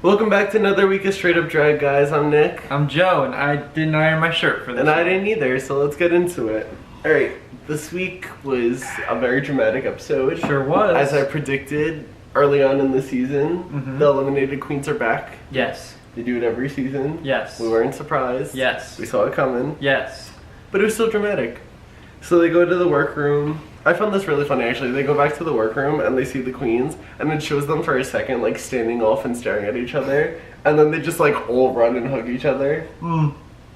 Welcome back to another week of Straight Up Drag, guys. I'm Nick. I'm Joe, and I didn't iron my shirt for this. And I didn't either, so let's get into it. Alright, this week was a very dramatic episode. Sure was. As I predicted early on in the season, the eliminated queens are back. Yes. They do it every season. Yes. We weren't surprised. Yes. We saw it coming. Yes. But it was still dramatic. So they go to the workroom. I found this really funny, actually. They go back to the workroom and they see the queens, and it shows them for a second, like, standing off and staring at each other. And then they just, like, all run and hug each other.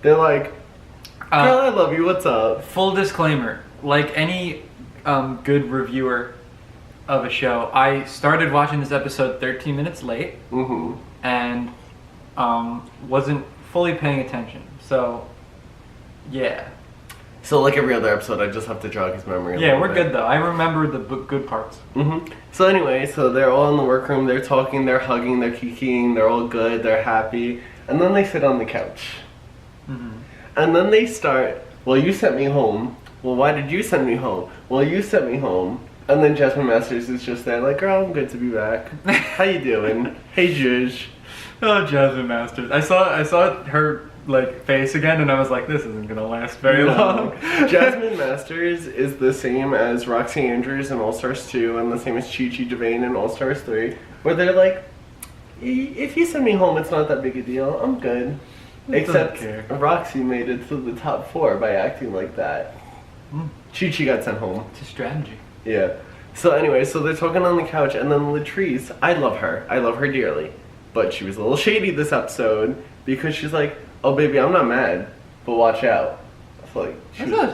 They're like, girl, I love you, what's up? Full disclaimer, like any good reviewer of a show, I started watching this episode 13 minutes late and wasn't fully paying attention. So, yeah. So like every other episode, I just have to jog his memory. Yeah, we're good though. I remember the good parts. So anyway, so they're all in the workroom, they're talking, they're hugging, they're kikiing, they're all good, they're happy. And then they sit on the couch. And then they start, well, you sent me home. Well, why did you send me home? Well, you sent me home. And then Jasmine Masters is just there like, girl, I'm good to be back. How you doing? Hey, Zhuzh. Oh, Jasmine Masters. I saw her like face again, and I was like, this isn't gonna last very long. Jasmine Masters is the same as Roxy Andrews in All Stars 2 and the same as Chi Chi DeVayne in All Stars 3, where they're like, if you send me home, it's not that big a deal. I'm good. Except Roxy made it to the top 4 by acting like that. Chi Chi got sent home. It's a strategy. Yeah. So anyway, so they're talking on the couch, and then Latrice, I love her dearly, but she was a little shady this episode because she's like, oh baby, I'm not mad, but watch out. It's like,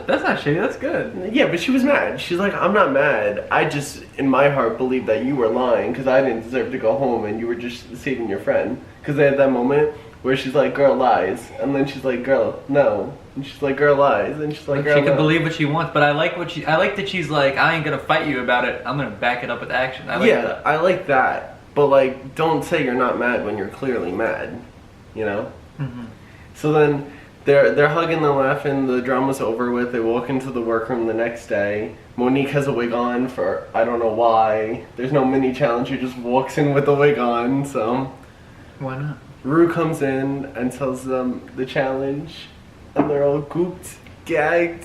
that's not shady, that's good. Yeah, but she was mad. She's like, I'm not mad. I just, in my heart, believe that you were lying because I didn't deserve to go home and you were just saving your friend. Because they had that moment where she's like, girl lies, and then she's like, girl, no. And she's like, girl lies, and she's like, girl, she can no. believe what she wants, but I like that she's like, I ain't gonna fight you about it. I'm gonna back it up with action. I like that. I like that. But like, don't say you're not mad when you're clearly mad. You know? So then they're hugging and laughing, the drama's over with, they walk into the workroom the next day. Monique has a wig on for I don't know why. There's no mini challenge, she just walks in with a wig on, so. Why not? Rue comes in and tells them the challenge, and they're all gooped, gagged.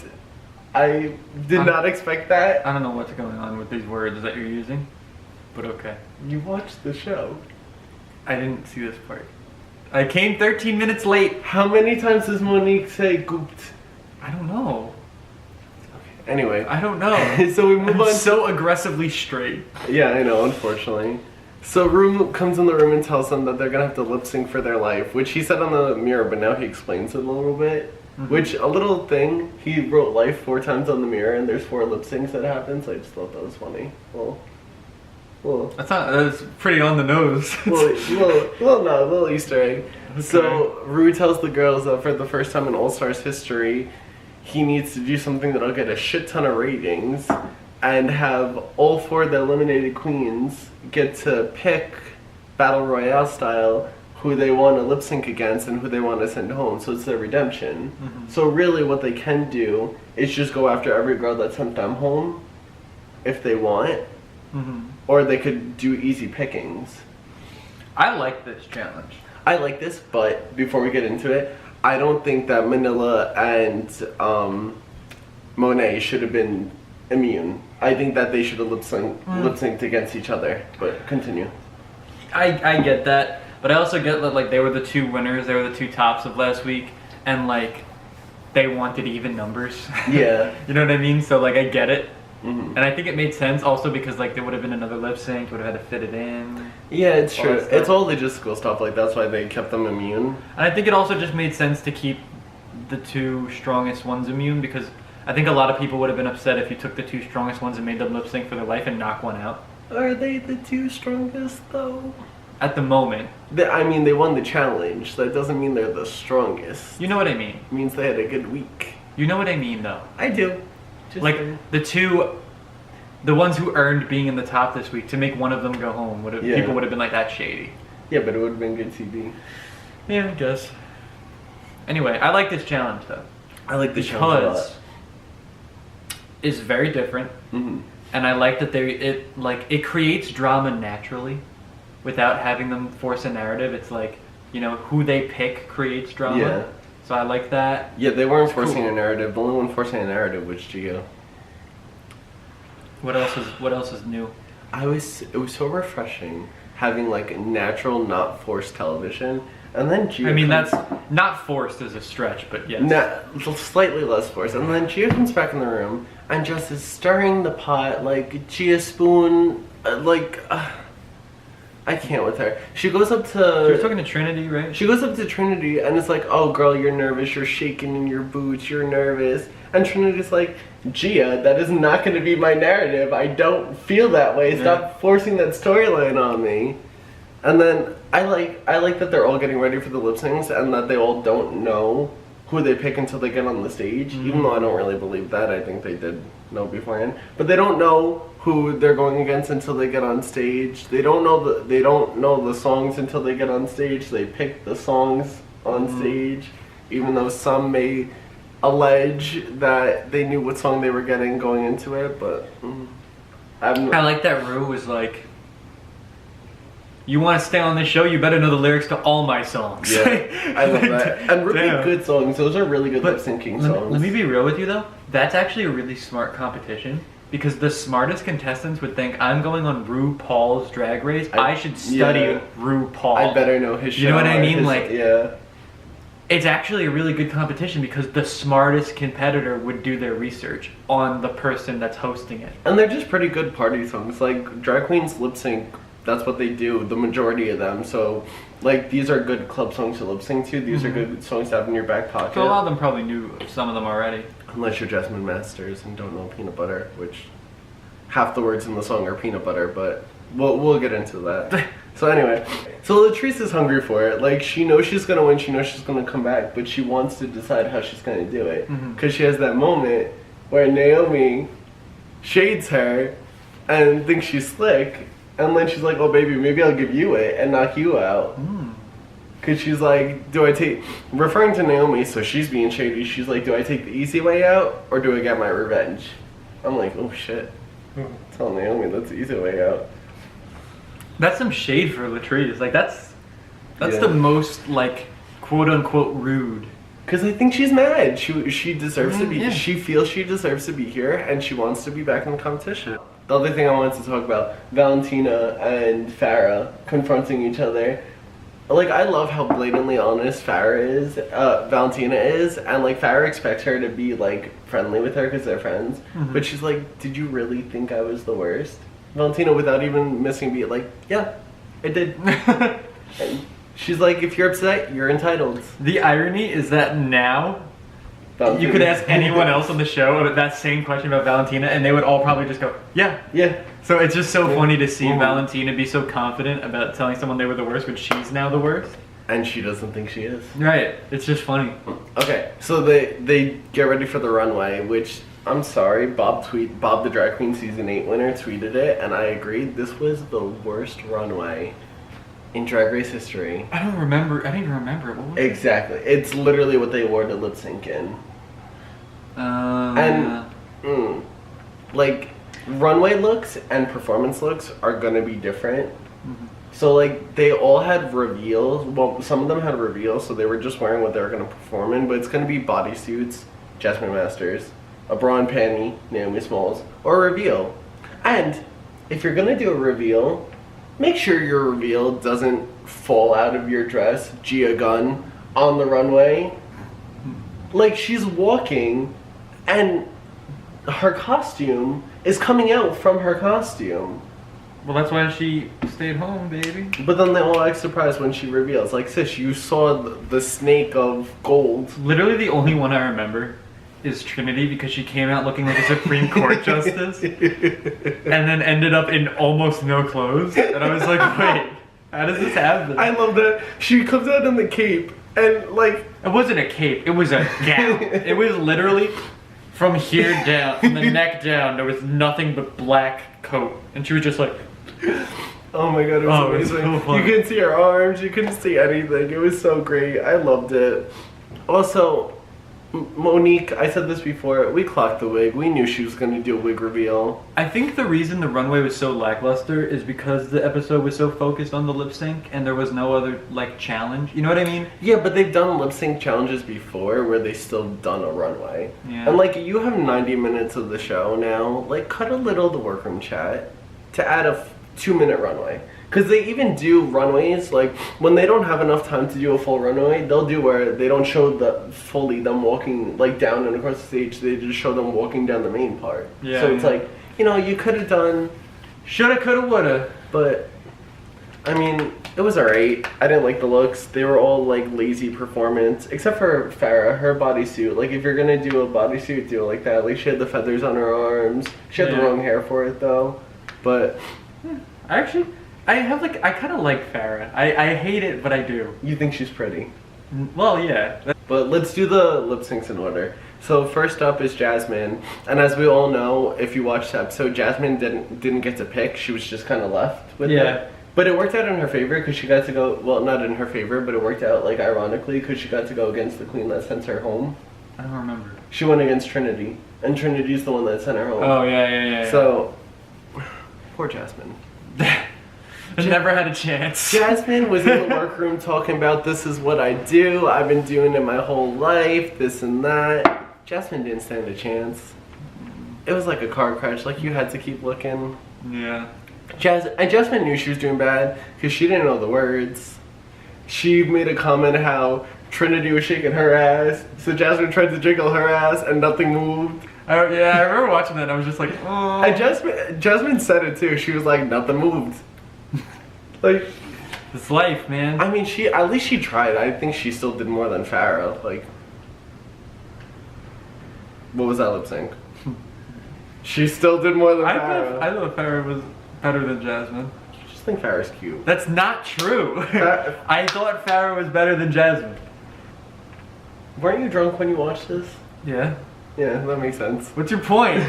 I did not expect that. I don't know what's going on with these words that you're using, but okay. You watched the show. I didn't see this part. I came 13 minutes late. How many times does Monique say gooped? I don't know. Anyway. I don't know. So we move on. So aggressively straight. Yeah, I know, unfortunately. So Rue comes in the room and tells them that they're gonna have to lip sync for their life, which he said on the mirror, but now he explains it a little bit. Which, a little thing, he wrote life 4 times on the mirror and there's 4 lip syncs that happen, so I just thought that was funny. Well, that's pretty on the nose. little Easter egg. Okay. So Rue tells the girls that for the first time in All Stars history, he needs to do something that'll get a shit ton of ratings and have all 4 of the eliminated queens get to pick Battle Royale style who they want to lip sync against and who they want to send home. So it's their redemption. So really what they can do is just go after every girl that sent them home if they want. Or they could do easy pickings. I like this challenge. I like this, but before we get into it, I don't think that Manila and Monet should have been immune. I think that they should have lip synced against each other. But continue. I get that, but I also get that like they were the 2 winners, they were the 2 tops of last week, and like they wanted even numbers. Yeah. You know what I mean? So like I get it. And I think it made sense also because like there would have been another lip sync, would have had to fit it in. Yeah, it's true. It's all logistical stuff, like that's why they kept them immune. And I think it also just made sense to keep the 2 strongest ones immune because I think a lot of people would have been upset if you took the 2 strongest ones and made them lip sync for their life and knock one out. Are they the 2 strongest though? At the moment. I mean, they won the challenge. That doesn't mean they're the strongest. You know what I mean. It means they had a good week. You know what I mean though. I do. Like the ones who earned being in the top this week, to make one of them go home, people would have been like, that's shady. Yeah, but it would have been good TV. Yeah, I guess. Anyway, I like this challenge though. I like this challenge a lot. It's very different, and I like that it creates drama naturally, without having them force a narrative. It's like, you know, who they pick creates drama. Yeah. So I like that. Yeah, they weren't forcing a narrative. The only one forcing a narrative was Gio. What else is new? It was so refreshing having like natural, not forced television. And then Gio I mean, that's not forced as a stretch, but yes. Slightly less forced. And then Gio comes back in the room and just is stirring the pot like Gia Spoon, I can't with her. She goes up to... You're talking to Trinity, right? She goes up to Trinity and it's like, oh girl, you're nervous, you're shaking in your boots, you're nervous. And Trinity's like, Gia, that is not going to be my narrative. I don't feel that way. Stop forcing that storyline on me. And then I like that they're all getting ready for the lip syncs and that they all don't know who they pick until they get on the stage. Even though I don't really believe that. I think they did know beforehand. But they don't know who they're going against until they get on stage. They don't know the songs until they get on stage. They pick the songs on stage, even though some may allege that they knew what song they were getting going into it. But I like that Rue was like, you want to stay on this show, you better know the lyrics to all my songs. Yeah, I love that. And really good songs. Those are really good lip syncing songs. Let me be real with you though. That's actually a really smart competition. Because the smartest contestants would think, I'm going on RuPaul's Drag Race. I should study RuPaul. I better know his show. You know what I mean? Yeah. It's actually a really good competition because the smartest competitor would do their research on the person that's hosting it. And they're just pretty good party songs. Like, drag queens lip sync, that's what they do, the majority of them. So, like, these are good club songs to lip sync to. These are good songs to have in your back pocket. So a lot of them probably knew some of them already. Unless you're Jasmine Masters and don't know peanut butter, which half the words in the song are peanut butter, but we'll get into that. So anyway, so Latrice is hungry for it. Like, she knows she's gonna win, she knows she's gonna come back, but she wants to decide how she's gonna do it. Because she has that moment where Naomi shades her and thinks she's slick, and then she's like, oh baby, maybe I'll give you it and knock you out. Because she's like, referring to Naomi, so she's being shady, she's like, do I take the easy way out, or do I get my revenge? I'm like, oh shit. Tell Naomi that's the easy way out. That's some shade for Latrice. Like, that's the most, like, quote-unquote rude. Because I think she's mad. She deserves to be, she feels she deserves to be here, and she wants to be back in the competition. The other thing I wanted to talk about, Valentina and Farrah confronting each other. Like, I love how blatantly honest Valentina is, and like Farrah expects her to be like friendly with her because they're friends. But she's like, did you really think I was the worst? Valentina, without even missing a beat, like, yeah, I did. And she's like, if you're upset, you're entitled. The irony is that now you could ask anyone else on the show that same question about Valentina, and they would all probably just go, yeah. Yeah. So it's just so funny to see Valentina be so confident about telling someone they were the worst when she's now the worst. And she doesn't think she is. Right. It's just funny. Okay, so they get ready for the runway, which, I'm sorry, Bob the Drag Queen Season 8 winner tweeted it, and I agreed. This was the worst runway in Drag Race history. I don't remember. I didn't even remember it. What was Exactly. It's literally what they wore to lip sync in. Like, runway looks and performance looks are gonna be different. So like, they all had reveals. Well, some of them had reveals, so they were just wearing what they were gonna perform in, but it's gonna be bodysuits, Jasmine Masters, a bra and panty, Naomi Smalls, or a reveal. And if you're gonna do a reveal, make sure your reveal doesn't fall out of your dress, Gia Gunn, on the runway. Like, she's walking and her costume is coming out from her costume. Well, that's why she stayed home, baby. But then they all act surprised when she reveals. Like, sis, you saw the snake of gold. Literally the only one I remember is Trinity, because she came out looking like a Supreme Court justice and then ended up in almost no clothes. And I was like, wait, how does this happen? I love that. She comes out in the cape and, like... It wasn't a cape, it was a gown. It was literally from here down, from the neck down, there was nothing but black coat. And she was just like... Oh my god, it was amazing. So you couldn't see her arms, you couldn't see anything. It was so great. I loved it. Also, Monique, I said this before, we clocked the wig. We knew she was going to do a wig reveal. I think the reason the runway was so lackluster is because the episode was so focused on the lip sync and there was no other like challenge. You know what I mean? Yeah, but they've done lip sync challenges before where they still done a runway. Yeah. And like you have 90 minutes of the show now, like cut a little of the workroom chat to add a 2-minute runway. Because they even do runways, like, when they don't have enough time to do a full runway, they'll do where they don't show them walking, like, down and across the stage. They just show them walking down the main part. Yeah. So it's like, you know, you could have done... Shoulda, coulda, woulda. But, I mean, it was alright. I didn't like the looks. They were all, like, lazy performance. Except for Farrah, her bodysuit. Like, if you're gonna do a bodysuit, do it like that. Like, she had the feathers on her arms. She had the wrong hair for it, though. But... Actually... I kind of like Farrah. I hate it, but I do. You think she's pretty? Well, yeah. But let's do the lip syncs in order. So first up is Jasmine, and as we all know, if you watched the episode, Jasmine didn't get to pick. She was just kind of left with it. But it worked out in her favor because she got to go. Well, not in her favor, but it worked out like ironically because she got to go against the queen that sent her home. I don't remember. She went against Trinity, and Trinity's the one that sent her home. Oh yeah. So poor Jasmine. Never had a chance. Jasmine was in the workroom talking about this is what I do. I've been doing it my whole life, this and that. Jasmine didn't stand a chance. It was like a car crash, like you had to keep looking. Yeah. Jasmine knew she was doing bad because she didn't know the words. She made a comment how Trinity was shaking her ass, so Jasmine tried to jiggle her ass and nothing moved. Oh yeah, I remember watching that and I was just like, oh. And Jasmine said it too. She was like, nothing moved. Like, it's life, man. I mean, at least she tried. I think she still did more than Farrah. Like, what was that lip sync? She still did more than Farrah. I thought Farrah was better than Jasmine. I just think Farrah's cute. That's not true. I thought Farrah was better than Jasmine. Weren't you drunk when you watched this? Yeah. Yeah, that makes sense. What's your point?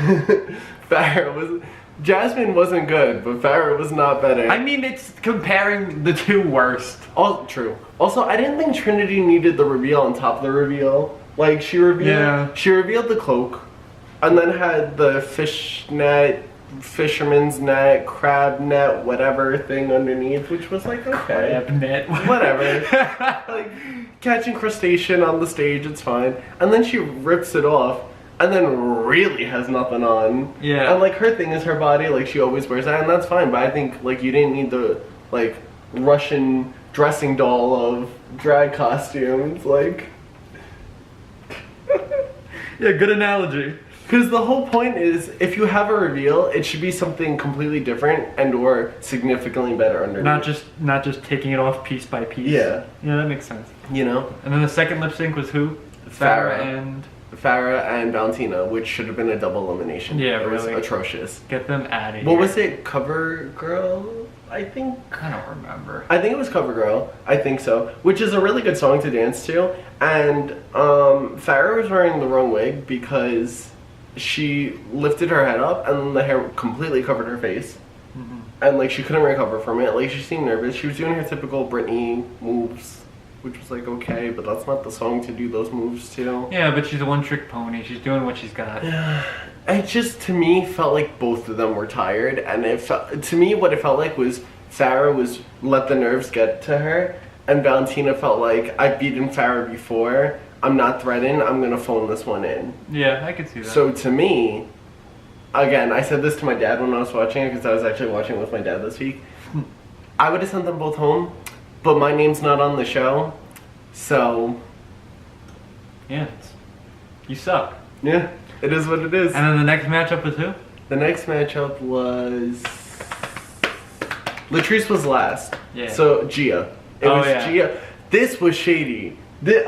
Jasmine wasn't good, but Farrah was not better. I mean, it's comparing the two worst. Oh, true. Also, I didn't think Trinity needed the reveal on top of the reveal. Like, she revealed the cloak, and then had the fisherman's net, crab net, whatever thing underneath, which was like, okay. Crab net. Whatever. Like, catching crustacean on the stage, it's fine. And then she rips it off. And then really has nothing on. Yeah. And like her thing is her body, like she always wears that, and that's fine. But I think like you didn't need the like Russian dressing doll of drag costumes, like. Yeah, good analogy. Because the whole point is, if you have a reveal, it should be something completely different and or significantly better underneath. Not just taking it off piece by piece. Yeah. Yeah, that makes sense. You know. And then the second lip sync was who? Farrah and Valentina, which should have been a double elimination. Yeah, it was really. atrocious. Get them out of here. What was it? CoverGirl? I think. I don't remember. I think it was CoverGirl. I think so. Which is a really good song to dance to. And Farrah was wearing the wrong wig because she lifted her head up and the hair completely covered her face. Mm-hmm. And like she couldn't recover from it. Like she seemed nervous. She was doing her typical Britney moves. Which was like, okay, but that's not the song to do those moves to. Yeah, but she's a one-trick pony. She's doing what she's got. It just, to me, felt like both of them were tired. And to me, what it felt like was Farrah was let the nerves get to her. And Valentina felt like, I've beaten Farrah before. I'm not threatened. I'm going to phone this one in. Yeah, I could see that. So to me, again, I said this to my dad when I was watching it because I was actually watching it with my dad this week. I would have sent them both home. But my name's not on the show, so... Yeah, you suck. Yeah, it is what it is. And then the next matchup was who? The next matchup was... Latrice was last. Yeah. So, Gia. It was Gia. This was shady. This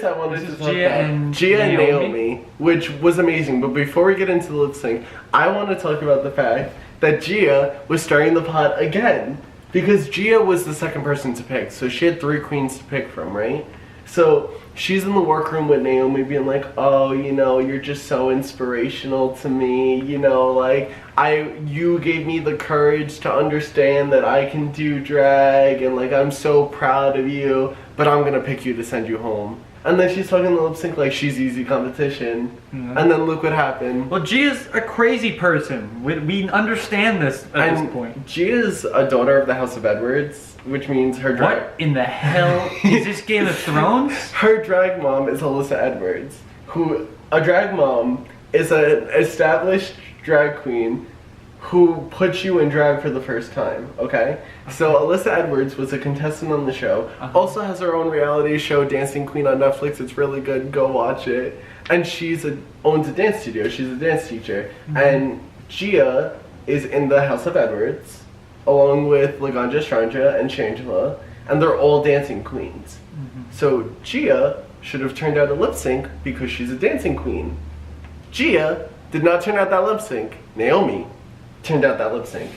I wanted to talk about. Gia and Naomi, which was amazing. But before we get into the lip sync, I want to talk about the fact that Gia was starting the pot again. Because Gia was the second person to pick, so she had 3 queens to pick from, right? So she's in the workroom with Naomi being like, oh, you know, you're just so inspirational to me, you know, like, you gave me the courage to understand that I can do drag, and like, I'm so proud of you, but I'm gonna pick you to send you home. And then she's talking the lip sync like she's easy competition. Mhm. And then look what happened. Well, Gia's a crazy person. We understand this at this point. Gia's a daughter of the House of Edwards, which means her drag. What in the hell is this Game of Thrones? Her drag mom is Alyssa Edwards, who a drag mom is an established drag queen who puts you in drag for the first time, okay? So Alyssa Edwards was a contestant on the show, also has her own reality show, Dancing Queen on Netflix. It's really good, go watch it. And owns a dance studio, she's a dance teacher. And Gia is in the House of Edwards, along with Laganja Estranja and Shangela, and they're all dancing queens. So Gia should have turned out a lip sync because she's a dancing queen. Gia did not turn out that lip sync. Naomi turned out that lip sync.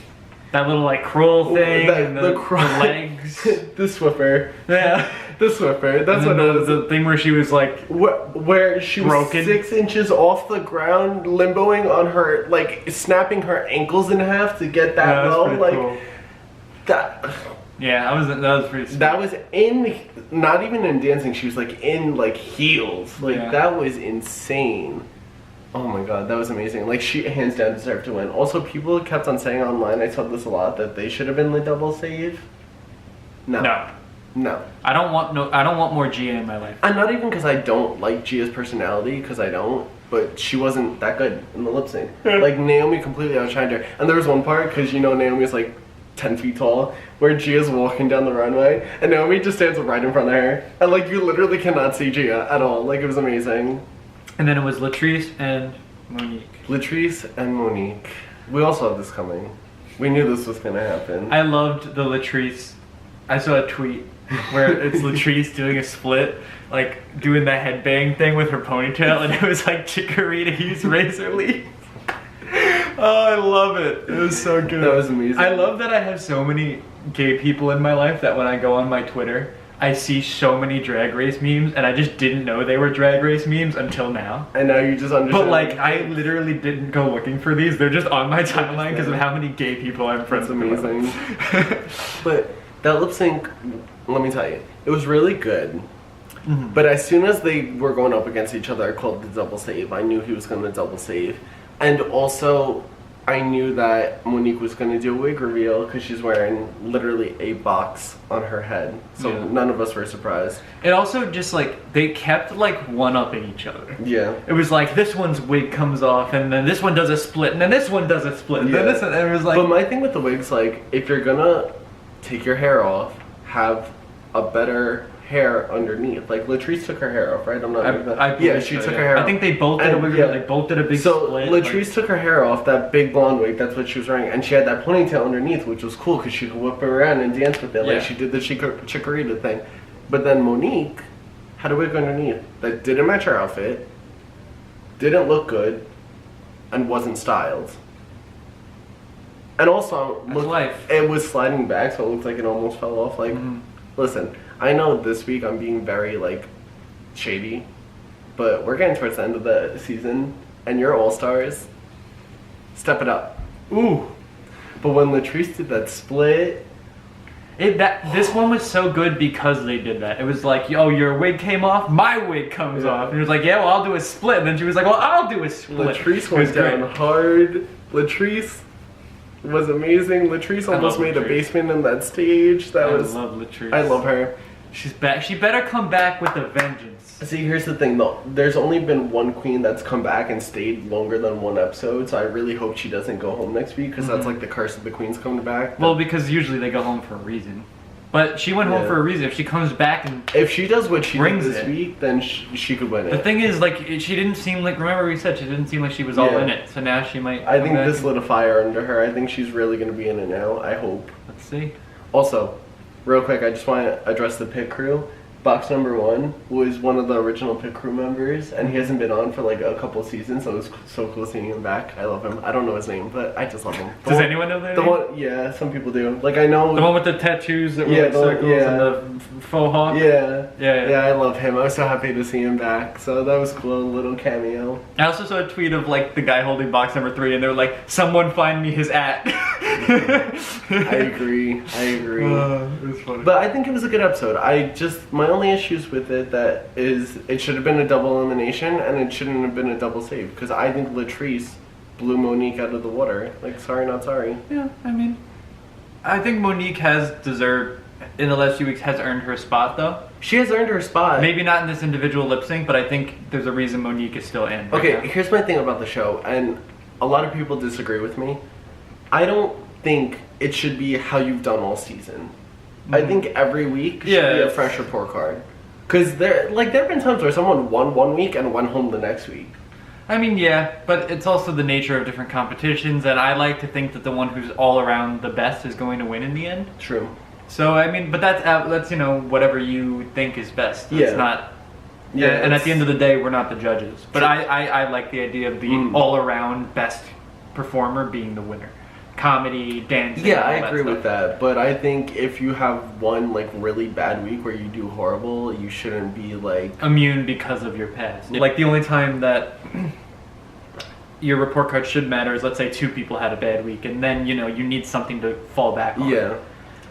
That little like crawl thing, and the legs. The Swiffer. Yeah. The Swiffer. That's And what then it was. the thing where she was like, Where she broken. was 6 inches off the ground, limboing on her, like snapping her ankles in half to get that yeah, that's low. pretty Like cool. that. Yeah, that was pretty sweet. That was not even in dancing. She was like in like heels. Like Yeah. that was insane. Oh my god, that was amazing. Like she hands down deserved to win. Also, people kept on saying online, I saw this a lot, that they should have been the double save. No. No. I don't want more Gia in my life. And not even because I don't like Gia's personality, because I don't, but she wasn't that good in the lip sync. Like Naomi completely outshined her. And there was one part, because you know Naomi's like 10 feet tall, where Gia's walking down the runway, and Naomi just stands right in front of her. And like you literally cannot see Gia at all. Like it was amazing. And then it was Latrice and Monique. Latrice and Monique. We also have this coming. We knew this was gonna happen. I loved the Latrice. I saw a tweet where it's Latrice doing a split, like doing the headbang thing with her ponytail, and it was like Chikorita's razor leaf. Oh, I love it. It was so good. That was amazing. I love that I have so many gay people in my life that when I go on my Twitter, I see so many Drag Race memes, and I just didn't know they were Drag Race memes until now. And now you just understand. But like, I literally didn't go looking for these. They're just on my timeline because of how many gay people I'm friends That's with. amazing. But that lip sync, let me tell you, it was really good. Mhm. But as soon as they were going up against each other, I called the double save. I knew he was going to double save. And also, I knew that Monique was going to do a wig reveal because she's wearing literally a box on her head. So Yeah. none of us were surprised. It also just like, they kept like one-upping each other. Yeah. It was like, this one's wig comes off, and then this one does a split, and then this one does a split, and then Yeah. this one, and it was like... But my thing with the wigs, like, if you're gonna take your hair off, have a better hair underneath. Like Latrice took her hair off, right? I'm not. I yeah, believe she so, took yeah. her hair. I think they both did a wig. yeah. They both did a big So split. Latrice took her hair off, that big blonde wig. That's what she was wearing, and she had that ponytail underneath, which was cool because she could whip it around and dance with it, Yeah. like she did the Chikorita thing. But then Monique had a wig underneath that didn't match her outfit, didn't look good, and wasn't styled. And also, That's life. it was sliding back, so it looked like it almost fell off. Like, listen, I know this week I'm being very, like, shady, but we're getting towards the end of the season, and you're all-stars. Step it up. Ooh. But when Latrice did that split... This one was so good because they did that. It was like, yo, your wig came off, my wig comes Yeah. off. And it was like, yeah, well, I'll do a split. And then she was like, well, I'll do a split. Latrice It went was great. down hard. Latrice was amazing. Latrice I almost love made a Latrice. basement in that stage. I love Latrice. I love her. She's back. She better come back with a vengeance. See, here's the thing though. There's only been one queen that's come back and stayed longer than one episode, so I really hope she doesn't go home next week because that's like the curse of the queens coming back. Well, because usually they go home for a reason. But she went home Yeah. for a reason. If she comes back and If she does what she did brings this it. week, then she could win the it. thing is, like, she didn't seem like. Remember we said she didn't seem like she was all Yeah. in it. So now she might. I come think back this and- lit a fire under her. I think she's really going to be in it now. I hope. Let's see. Also, real quick, I just want to address the pit crew. Box number 1 was one of the original pit crew members, and he hasn't been on for like a couple seasons, so it was so cool seeing him back. I love him. I don't know his name, but I just love him. Does anyone know that? The one, yeah, some people do. Like I know. The one with the tattoos that were Yeah, like the one- circles yeah. and the faux hawk. Yeah. Yeah. Yeah, I love him. I was so happy to see him back. So that was cool, a little cameo. I also saw a tweet of like the guy holding box number 3, and they were like, "Someone find me his at." I agree. I agree. It was funny. But I think it was a good episode. My only only issues with it that is it should have been a double elimination and it shouldn't have been a double save because I think Latrice blew Monique out of the water. Like, sorry, not sorry. Yeah, I mean, I think Monique has deserved, in the last few weeks, has earned her spot, though. She has earned her spot. Maybe not in this individual lip sync, but I think there's a reason Monique is still in. Okay, right now. here's my thing about the show, and a lot of people disagree with me. I don't think it should be how you've done all season. I think every week should be a fresh report card. Because there have been times where someone won one week and went home the next week. I mean, yeah, but it's also the nature of different competitions, and I like to think that the one who's all around the best is going to win in the end. True. So, I mean, but that's whatever you think is best. Yeah. It's not... Yeah, and at the end of the day, we're not the judges. But True. I like the idea of the all-around best performer being the winner. Comedy, dancing, Yeah, all I that agree stuff. with that. But I think if you have one, like, really bad week where you do horrible, you shouldn't be, like... Immune because of your past. Like, the only time that your report card should matter is, let's say, 2 people had a bad week, and then, you need something to fall back on. Yeah,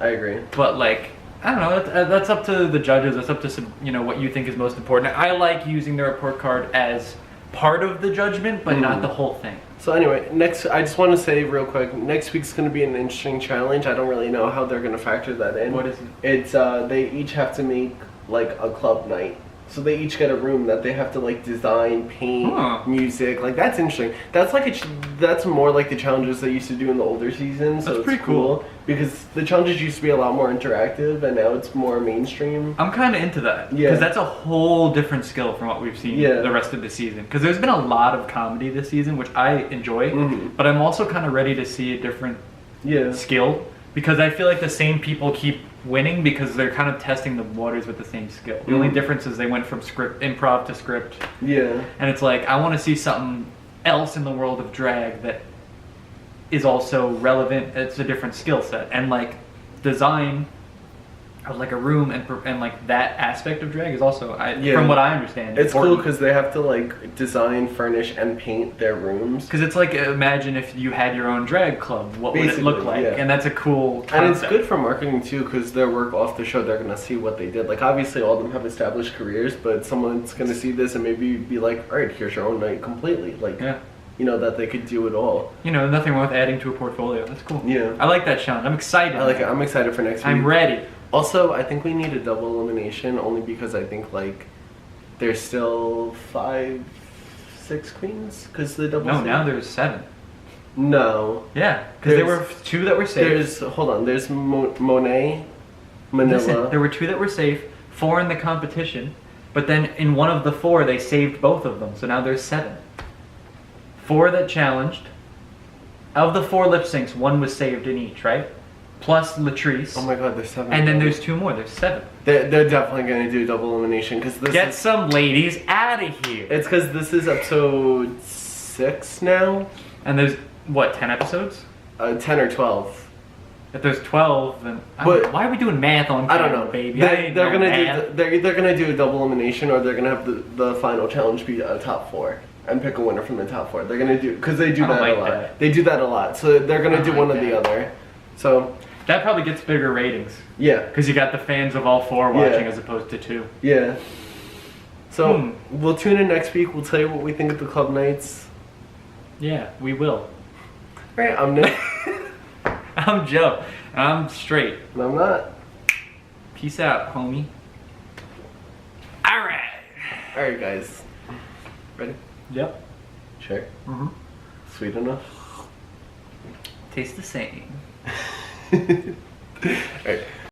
I agree. But, like, I don't know, that's up to the judges, that's up to, what you think is most important. I like using the report card as part of the judgment, but not the whole thing. So anyway, I just want to say real quick, next week's going to be an interesting challenge. I don't really know how they're going to factor that in. What is it? It's, they each have to make, like, a club night. So they each get a room that they have to, like, design, paint, music. Like, that's interesting. That's like that's more like the challenges they used to do in the older seasons. So That's it's pretty cool. because the challenges used to be a lot more interactive, and now it's more mainstream. I'm kind of into that. Yeah. Because that's a whole different skill from what we've seen Yeah. the rest of the season. Because there's been a lot of comedy this season, which I enjoy. But I'm also kind of ready to see a different skill. Because I feel like the same people keep winning because they're kind of testing the waters with the same skill. The only difference is they went from improv to script. Yeah. And it's like, I want to see something else in the world of drag that is also relevant. It's a different skill set. And like design of like a room and like that aspect of drag is also, from what I understand, it's important. cool because they have to like design, furnish, and paint their rooms. Because it's like, imagine if you had your own drag club, what would it look like? Yeah. And that's a cool concept. And it's good for marketing too, because their work off the show, they're gonna see what they did. Like obviously, all of them have established careers, but someone's gonna see this and maybe be like, "All right, here's your own night completely." Like, that they could do it all. Nothing wrong with adding to a portfolio. That's cool. Yeah. I like that challenge. I'm excited. I like it. I'm excited for next week. I'm ready. Also, I think we need a double elimination only because I think like there's still 5, 6 queens because the double. No, now there's 7. No. Yeah, because there were 2 that were safe. There's Monet, Manila. Listen, there were 2 that were safe, 4 in the competition, but then in one of the 4 they saved both of them, so now there's 7. 4 that challenged. Of the 4 lip syncs, 1 was saved in each, right? Plus Latrice. Oh my god, there's 7. And then there's 2 more, there's 7. They're definitely going to do double elimination because this Get some ladies out of here. It's because this is episode 6 now. And there's, what, 10 episodes? 10 or 12. If there's 12, then why are we doing math on I camera, don't know, baby? They're either gonna do a double elimination or they're gonna have the final challenge be a top 4 and pick a winner from the top 4. They're gonna do because they do that a lot. that. They do that a lot, so they're gonna do one or the other. So that probably gets bigger ratings. Yeah, because you got the fans of all 4 watching as opposed to 2. Yeah. So we'll tune in next week. We'll tell you what we think of the club nights. Yeah, we will. Right, I'm Nick. I'm Joe. I'm straight. And I'm not. Peace out, homie. Alright. Alright, guys. Ready? Yep. Sure. Mm-hmm. Sweet enough? Tastes the same. Alright.